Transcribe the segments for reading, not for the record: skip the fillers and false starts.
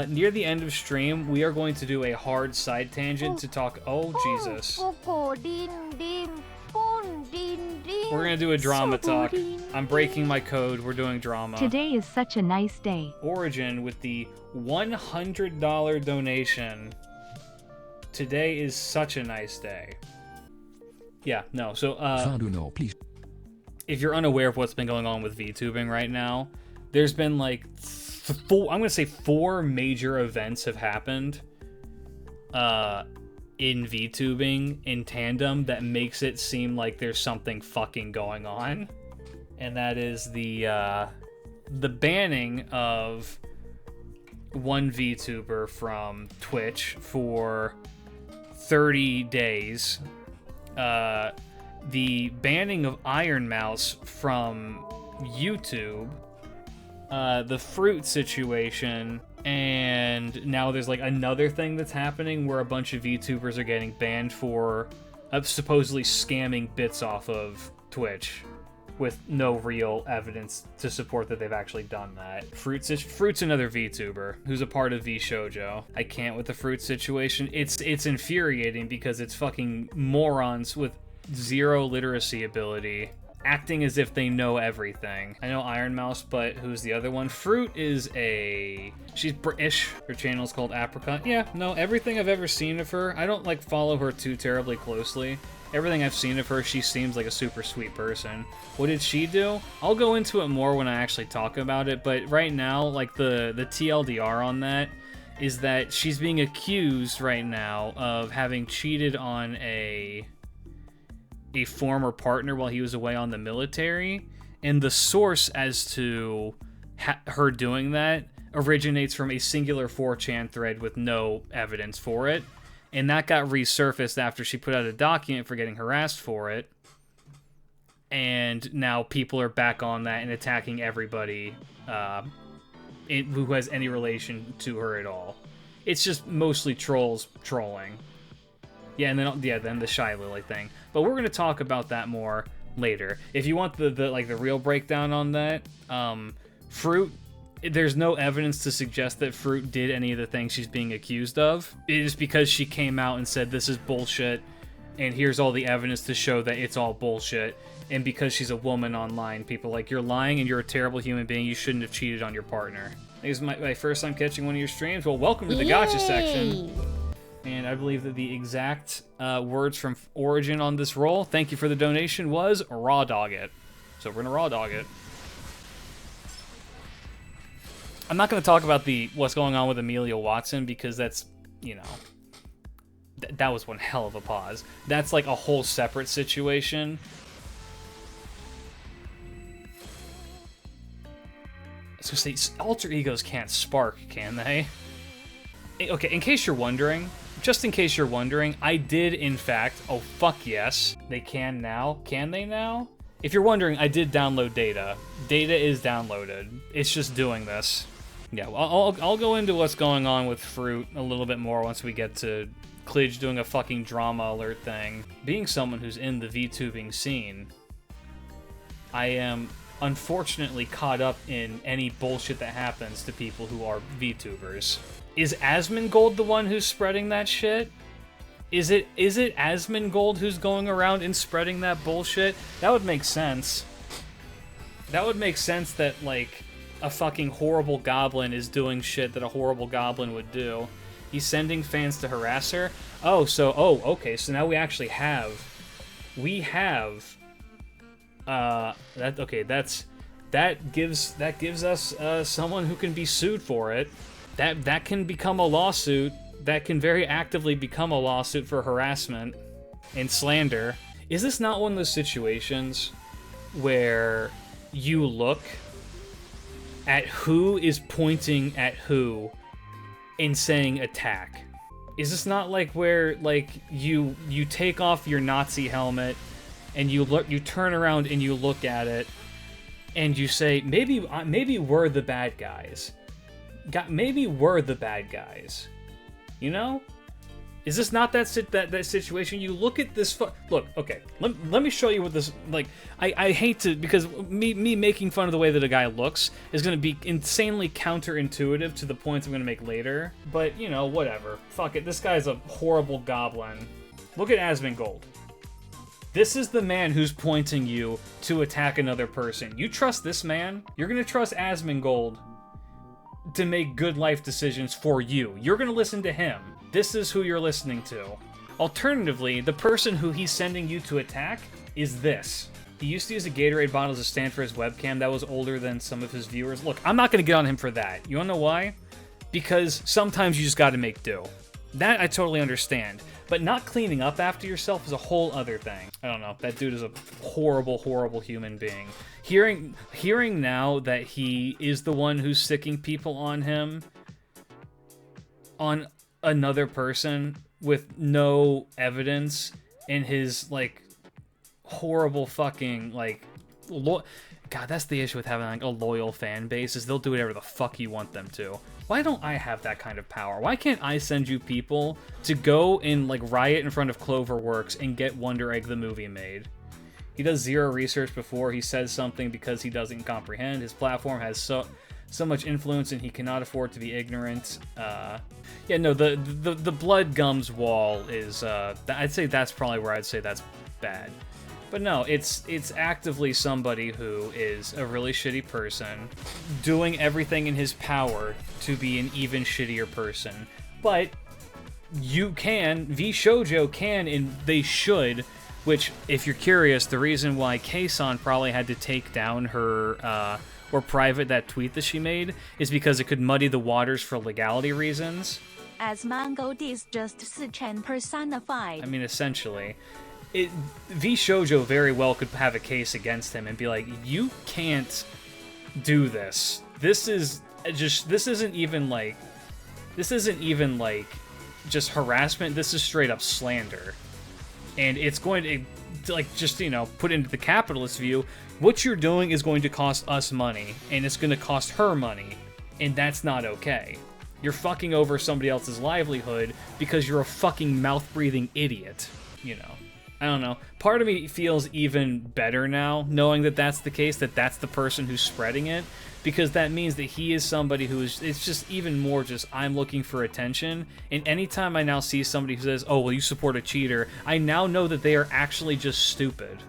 Near the end of stream, we are going to do a hard side tangent to talk... Oh, Jesus. We're going to do a drama talk. I'm breaking my code. We're doing drama. Today is such a nice day. Origin with the $100 donation. Today is such a nice day. Yeah, no, so, please. If you're unaware of what's been going on with VTubing right now, there's been like four major events have happened in VTubing in tandem that makes it seem like there's something fucking going on. And that is the banning of one VTuber from Twitch for 30 days. The banning of Iron Mouse from YouTube, the fruit situation, and now there's like another thing that's happening where a bunch of VTubers are getting banned for supposedly scamming bits off of Twitch with no real evidence to support that they've actually done that. Fruit's another VTuber who's a part of VShojo. I can't with the fruit situation. It's infuriating because it's fucking morons with zero literacy ability acting as if they know everything. I know Iron Mouse, but who's the other one? Fruit is she's British. Her channel's called Apricot. Yeah, no, everything I've ever seen of her, I don't like follow her too terribly closely. Everything I've seen of her, she seems like a super sweet person. What did she do? I'll go into it more when I actually talk about it, but right now, like the TLDR on that is that she's being accused right now of having cheated on a former partner while he was away on the military, and the source as to her doing that originates from a singular 4chan thread with no evidence for it, and that got resurfaced after she put out a document for getting harassed for it, and now people are back on that and attacking everybody who has any relation to her at all. It's just mostly trolls trolling. Yeah, and then the Shy Lily thing. But we're gonna talk about that more later. If you want the real breakdown on that, Fruit, there's no evidence to suggest that Fruit did any of the things she's being accused of. It is because she came out and said this is bullshit, and here's all the evidence to show that it's all bullshit. And because she's a woman online, people are like, you're lying and you're a terrible human being. You shouldn't have cheated on your partner. This is my first time catching one of your streams. Well, welcome to the Gacha section. And I believe that the exact words from Origin on this roll, thank you for the donation, was raw dog it. So we're gonna raw dog it. I'm not gonna talk about what's going on with Amelia Watson because that's, you know, that was one hell of a pause. That's like a whole separate situation. So say alter egos can't spark, can they? Okay, in case you're wondering. Just in case you're wondering, I did, in fact, oh, fuck yes, they can now. Can they now? If you're wondering, I did download data. Data is downloaded. It's just doing this. Yeah, well, I'll go into what's going on with Fruit a little bit more once we get to Klidge doing a fucking drama alert thing. Being someone who's in the VTubing scene, I am unfortunately caught up in any bullshit that happens to people who are VTubers. Is Asmongold the one who's spreading that shit? Is it Asmongold who's going around and spreading that bullshit? That would make sense. That would make sense that, like, a fucking horrible goblin is doing shit that a horrible goblin would do. He's sending fans to harass her? Okay, so now we actually have... That gives us someone who can be sued for it. That can become a lawsuit. That can very actively become a lawsuit for harassment and slander. Is this not one of those situations where you look at who is pointing at who and saying attack? Is this not like where like you take off your Nazi helmet and you turn around and you look at it and you say maybe we're the bad guys. Maybe we're the bad guys. You know? Is this not that situation? You look at this. Look, okay. Let me show you what this like. I hate to because me making fun of the way that a guy looks is going to be insanely counterintuitive to the points I'm going to make later. But you know, whatever. Fuck it. This guy's a horrible goblin. Look at Asmongold. This is the man who's pointing you to attack another person. You trust this man? You're going to trust Asmongold to make good life decisions for you. You're going to listen to him. This is who you're listening to. Alternatively, the person who he's sending you to attack is this. He used to use a Gatorade bottle as a stand for his webcam that was older than some of his viewers. Look, I'm not going to get on him for that. You want to know why? Because sometimes you just got to make do. That I totally understand. But not cleaning up after yourself is a whole other thing. I don't know. That dude is a horrible, horrible human being. Hearing now that he is the one who's sicking people on him, on another person with no evidence in his like horrible fucking like God, that's the issue with having like a loyal fan base is they'll do whatever the fuck you want them to. Why don't I have that kind of power? Why can't I send you people to go and like riot in front of Cloverworks and get Wonder Egg the movie made? He does zero research before he says something because he doesn't comprehend. His platform has so much influence and he cannot afford to be ignorant. Yeah, no, the blood gums wall is I'd say that's probably where I'd say that's bad. But no, it's actively somebody who is a really shitty person doing everything in his power to be an even shittier person. But you can, VShojo can, and they should, which, if you're curious, the reason why Kei-san probably had to take down her, or private that tweet that she made, is because it could muddy the waters for legality reasons. Asmongold is just Sichan personified. I mean, essentially. VShojo very well could have a case against him and be like, you can't do this. This isn't even like just harassment. This is straight up slander. And it's going to like, just, you know, put into the capitalist view, what you're doing is going to cost us money, and it's going to cost her money, and that's not okay. You're fucking over somebody else's livelihood because you're a fucking mouth-breathing idiot, you know. I don't know. Part of me feels even better now, knowing that that's the case, that that's the person who's spreading it, because that means that he is somebody who is, it's just even more just, I'm looking for attention, and anytime I now see somebody who says, oh, well, you support a cheater, I now know that they are actually just stupid.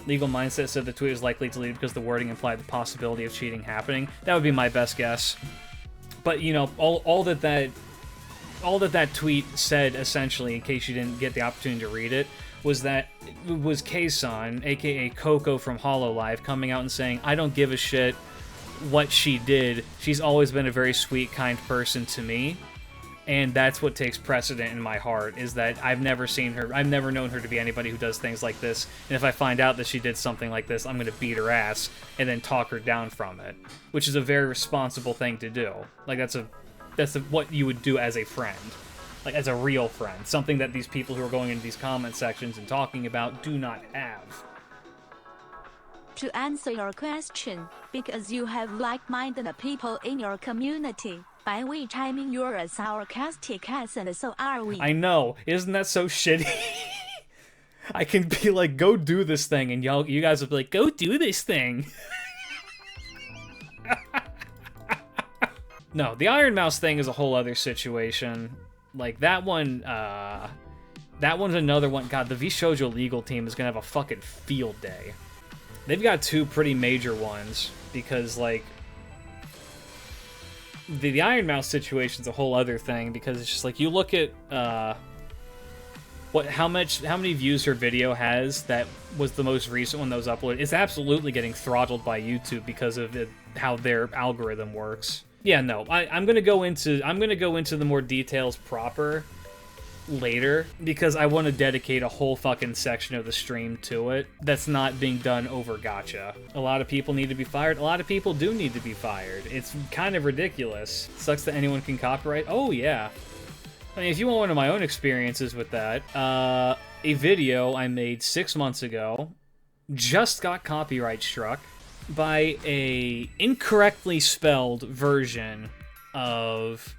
Legal Mindset said the tweet is likely deleted because the wording implied the possibility of cheating happening. That would be my best guess. But, you know, all that tweet said, essentially, in case you didn't get the opportunity to read it, was that it was Kei-san, aka Coco from Hololive, coming out and saying, I don't give a shit what she did. She's always been a very sweet, kind person to me. And that's what takes precedent in my heart, is that I've never known her to be anybody who does things like this. And if I find out that she did something like this, I'm going to beat her ass and then talk her down from it. Which is a very responsible thing to do. Like, that's what you would do as a friend. Like, as a real friend. Something that these people who are going into these comment sections and talking about do not have. To answer your question, because you have like-minded people in your community, by which I mean you're a sarcastic ass and so are we. I know. Isn't that so shitty? I can be like, go do this thing, and you guys will be like, go do this thing. No, the Iron Mouse thing is a whole other situation. Like, that one's another one. God, the VShojo legal team is gonna have a fucking field day. They've got two pretty major ones, because, like, the Iron Mouse situation's a whole other thing, because it's just like, you look at how many views her video has that was the most recent one that was uploaded. It's absolutely getting throttled by YouTube because of how their algorithm works. Yeah, no, I'm gonna go into the more details proper later, because I want to dedicate a whole fucking section of the stream to it that's not being done over Gacha. A lot of people need to be fired. A lot of people do need to be fired. It's kind of ridiculous. Sucks that anyone can copyright. Oh, yeah. I mean, if you want one of my own experiences with that, a video I made 6 months ago just got copyright struck by a incorrectly spelled version of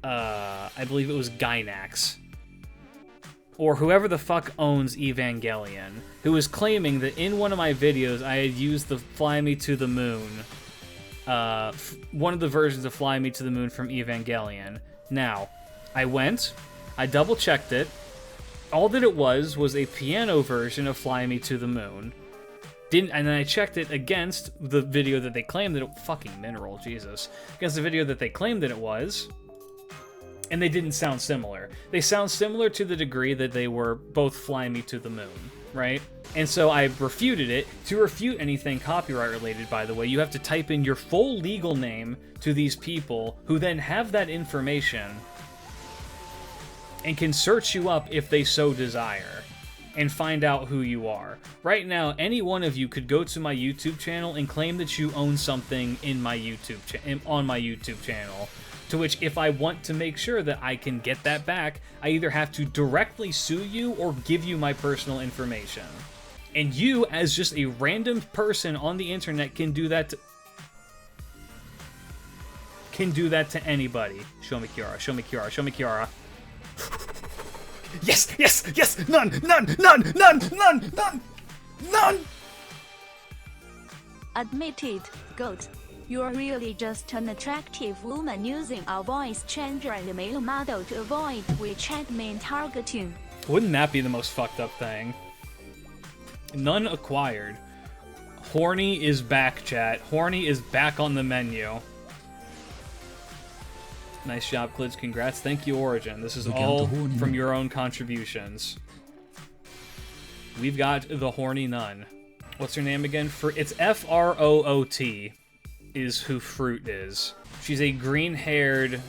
I believe it was Gynax, or whoever the fuck owns Evangelion, who was claiming that in one of my videos I had used the Fly Me to the Moon, one of the versions of Fly Me to the Moon from Evangelion. Now, I double checked it. All that it was a piano version of Fly Me to the Moon. And then I checked it against the video that they claimed that it... Fucking Mineral, Jesus. Against the video that they claimed that it was. And they didn't sound similar. They sound similar to the degree that they were both Fly Me to the Moon, right? And so I refuted it. To refute anything copyright related, by the way, you have to type in your full legal name to these people who then have that information and can search you up if they so desire and find out who you are. Right now, any one of you could go to my YouTube channel and claim that you own something in my on my YouTube channel. To which, if I want to make sure that I can get that back, I either have to directly sue you or give you my personal information. And you, as just a random person on the internet, can do that to anybody. Show me Kiara, show me Kiara, show me Kiara. Yes, yes, yes! None! Admit it, Goat. You're really just an attractive woman using a voice changer and a male model to avoid WeChat main targeting. Wouldn't that be the most fucked up thing? None acquired. Horny is back, chat. Horny is back on the menu. Nice job, Klidge. Congrats. Thank you, Origin. This is all from your own contributions. We've got the Horny Nun. What's her name again? It's F-R-O-O-T is who Fruit is. She's a green-haired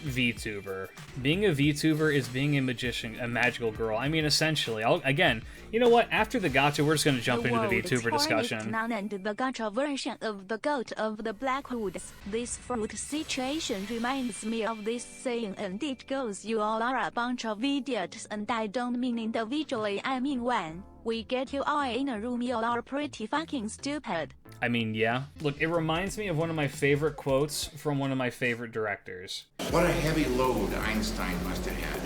VTuber. Being a VTuber is being a magician, a magical girl. I mean, essentially. Again, you know what? After the Gacha, we're just going to jump into the VTuber discussion. And the Gacha version of the Goat of the Blackwoods. This fruit situation reminds me of this saying, and it goes, you all are a bunch of idiots, and I don't mean individually, I mean when we get you all in a room, you all are pretty fucking stupid. I mean, yeah. Look, it reminds me of one of my favorite quotes from one of my favorite directors. What a heavy load Einstein must have had.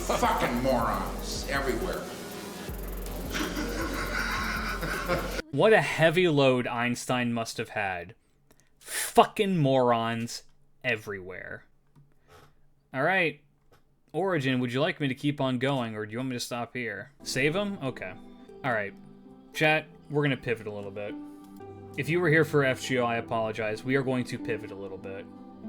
Fucking morons everywhere. What a heavy load Einstein must have had. Fucking morons everywhere. Alright. Origin, would you like me to keep on going, or do you want me to stop here? Save him? Okay. Alright. Chat, we're gonna pivot a little bit. If you were here for FGO, I apologize. We are going to pivot a little bit.